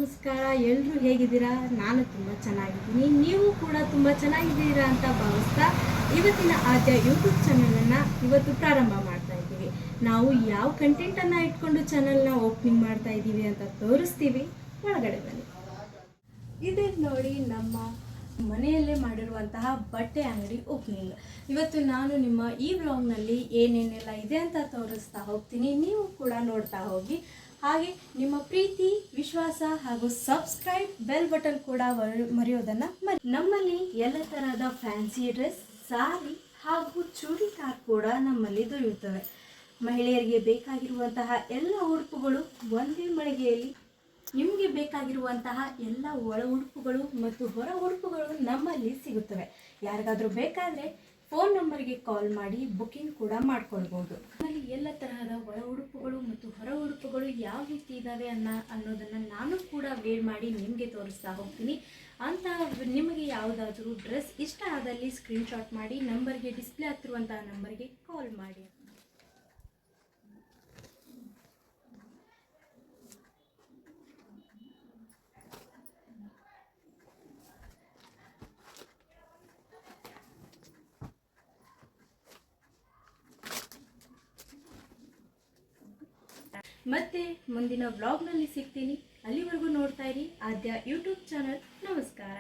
ನಮಸ್ಕಾರ. ಎಲ್ಲರೂ ಹೇಗಿದ್ದೀರಾ? ನಾನು ತುಂಬ ಚೆನ್ನಾಗಿದ್ದೀನಿ. ನೀವು ಕೂಡ ತುಂಬ ಚೆನ್ನಾಗಿದ್ದೀರಾ ಅಂತ ಭಾವಿಸ್ತಾ ಇವತ್ತಿನ ಆದ್ಯ ಯೂಟ್ಯೂಬ್ ಚಾನಲನ್ನು ಇವತ್ತು ಪ್ರಾರಂಭ ಮಾಡ್ತಾ ಇದ್ದೀವಿ. ನಾವು ಯಾವ ಕಂಟೆಂಟನ್ನು ಇಟ್ಕೊಂಡು ಚಾನಲ್ನ ಓಪನಿಂಗ್ ಮಾಡ್ತಾ ಇದ್ದೀವಿ ಅಂತ ತೋರಿಸ್ತೀವಿ. ಒಳಗಡೆ ಬನ್ನಿ. ಇದೇ ನೋಡಿ ನಮ್ಮ ಮನೆಯಲ್ಲೇ ಮಾಡಿರುವಂತಹ ಬಟ್ಟೆ ಅಂಗಡಿ ಓಪನಿಂಗ್. ಇವತ್ತು ನಾನು ನಿಮ್ಮ ಈ ವ್ಲಾಗ್ನಲ್ಲಿ ಏನೇನೆಲ್ಲ ಇದೆ ಅಂತ ತೋರಿಸ್ತಾ ಹೋಗ್ತೀನಿ. ನೀವು ಕೂಡ ನೋಡ್ತಾ ಹೋಗಿ. ಹಾಗೆ ನಿಮ್ಮ ಪ್ರೀತಿ, ವಿಶ್ವಾಸ ಹಾಗೂ ಸಬ್ಸ್ಕ್ರೈಬ್ ಬೆಲ್ ಬಟನ್ ಕೂಡ ಮರೆಯೋದನ್ನು ನಮ್ಮಲ್ಲಿ ಎಲ್ಲ ತರಹದ ಫ್ಯಾನ್ಸಿ ಡ್ರೆಸ್, ಸಾರಿ ಹಾಗೂ ಚೂಡಿದಾರ್ ಕೂಡ ನಮ್ಮಲ್ಲಿ ದೊರೆಯುತ್ತವೆ. ಮಹಿಳೆಯರಿಗೆ ಬೇಕಾಗಿರುವಂತಹ ಎಲ್ಲ ಉಡುಪುಗಳು ಒಂದೇ ಮಳಿಗೆಯಲ್ಲಿ. ನಿಮಗೆ ಬೇಕಾಗಿರುವಂತಹ ಎಲ್ಲ ಒಳ ಉಡುಪುಗಳು ಮತ್ತು ಹೊರ ಉಡುಪುಗಳು ನಮ್ಮಲ್ಲಿ ಸಿಗುತ್ತವೆ. ಯಾರಿಗಾದರೂ ಬೇಕಾದರೆ ಫೋನ್ ನಂಬರ್ಗೆ ಕಾಲ್ ಮಾಡಿ ಬುಕ್ಕಿಂಗ್ ಕೂಡ ಮಾಡ್ಕೊಳ್ಬೋದು. ನಮ್ಮಲ್ಲಿ ಎಲ್ಲ ತರಹದ ಒಳ ಉಡುಪುಗಳು ಮತ್ತು ಹೊರ ಉಡುಪುಗಳು ಯಾವ ರೀತಿ ಇದ್ದಾವೆ ಅನ್ನೋದನ್ನು ನಾನು ಕೂಡ ವೇರ್ ಮಾಡಿ ನಿಮಗೆ ತೋರಿಸ್ತಾ ಹೋಗ್ತೀನಿ. ಅಂತ ನಿಮಗೆ ಯಾವುದಾದ್ರೂ ಡ್ರೆಸ್ ಇಷ್ಟ ಆದಲ್ಲಿ ಸ್ಕ್ರೀನ್ಶಾಟ್ ಮಾಡಿ ನಂಬರ್ಗೆ, ಡಿಸ್ಪ್ಲೇ ಆಗ್ತಿರುವಂತಹ ನಂಬರ್ಗೆ ಕಾಲ್ ಮಾಡಿ. ಮತ್ತೆ ಮುಂದಿನ ವ್ಲಾಗ್ನಲ್ಲಿ ಸಿಗ್ತೀನಿ. ಅಲ್ಲಿವರೆಗೂ ನೋಡ್ತಾ ಇರಿ ಆದ್ಯ ಯೂಟ್ಯೂಬ್ ಚಾನಲ್. ನಮಸ್ಕಾರ.